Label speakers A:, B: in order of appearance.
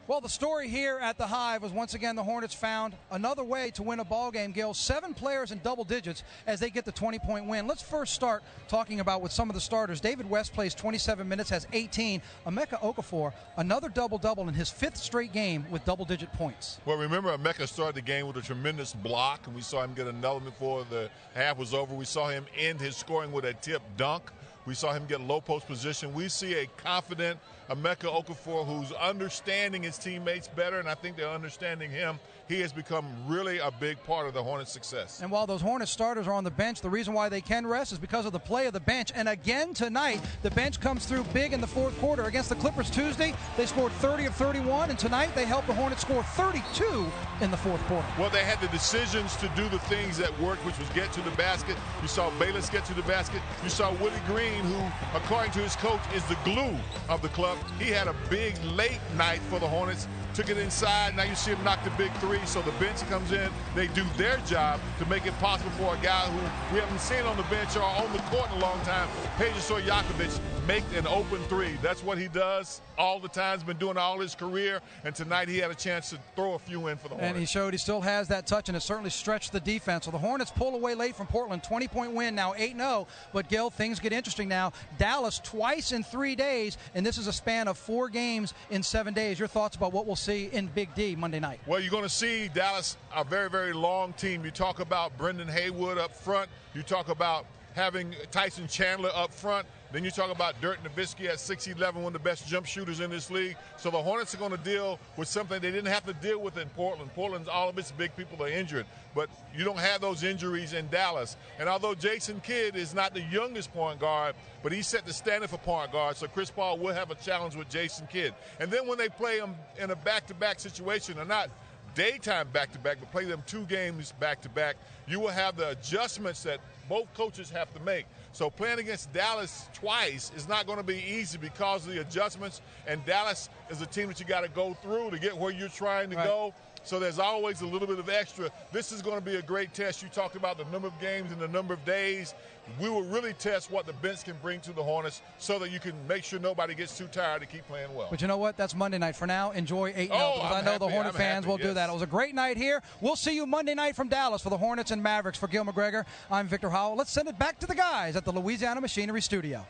A: Well, the story here at the Hive was once again the Hornets found another way to win a ball game, Gil. 7 players in double digits as they get the 20-point win. Let's first start talking about with some of the starters. David West plays 27 minutes, has 18. Emeka Okafor, another double-double in his 5th straight game with double-digit points.
B: Well, remember, Emeka started the game with a tremendous block, and we saw him get another before the half was over. We saw him end his scoring with a tip dunk. We saw him get low post position. We see a confident Emeka Okafor who's understanding his teammates better, and I think they're understanding him. He has become really a big part of the Hornets' success.
A: And while those Hornets starters are on the bench, the reason why they can rest is because of the play of the bench. And again tonight, the bench comes through big in the fourth quarter. Against the Clippers Tuesday, they scored 30 of 31, and tonight they helped the Hornets score 32 in the fourth quarter.
B: Well, they had the decisions to do the things that worked, which was get to the basket. You saw Bayless get to the basket. You saw Willie Green, who, according to his coach, is the glue of the club. He had a big late night for the Hornets. Took it inside. Now you see him knock the big three. So the bench comes in. They do their job to make it possible for a guy who we haven't seen on the bench or on the court in a long time, Peja Stojakovic, make an open three. That's what he does all the time. He's been doing all his career. And tonight he had a chance to throw a few in for the Hornets.
A: And he showed he still has that touch, and it certainly stretched the defense. So the Hornets pull away late from Portland. 20-point win, now 8-0. But, Gil, things get interesting now. Dallas twice in 3 days, and this is a span of 4 games in 7 days. Your thoughts about what we'll see in Big D Monday night?
B: Well, you're going to see Dallas, a very, very long team. You talk about Brendan Haywood up front. You talk about having Tyson Chandler up front. Then you talk about Dirk Nowitzki at 6'11", one of the best jump shooters in this league. So the Hornets are going to deal with something they didn't have to deal with in Portland. Portland's all of its big people are injured, but you don't have those injuries in Dallas. And although Jason Kidd is not the youngest point guard, but he set the standard for point guard, so Chris Paul will have a challenge with Jason Kidd. And then when they play him in a back-to-back situation, or not daytime back-to-back, but play them 2 games back-to-back, you will have the adjustments that both coaches have to make. So playing against Dallas twice is not going to be easy because of the adjustments, and Dallas is a team that you got to go through to get where you're trying to go. So there's always a little bit of extra. This is going to be a great test. You talked about the number of games and the number of days. We will really test what the bench can bring to the Hornets so that you can make sure nobody gets too tired to keep playing well.
A: But you know what? That's Monday night. For now, enjoy 8-0 because I know the Hornet fans will do that. It was a great night here. We'll see you Monday night from Dallas for the Hornets and Mavericks. For Gil McGregor, I'm Victor Howell. Let's send it back to the guys at the Louisiana Machinery Studio.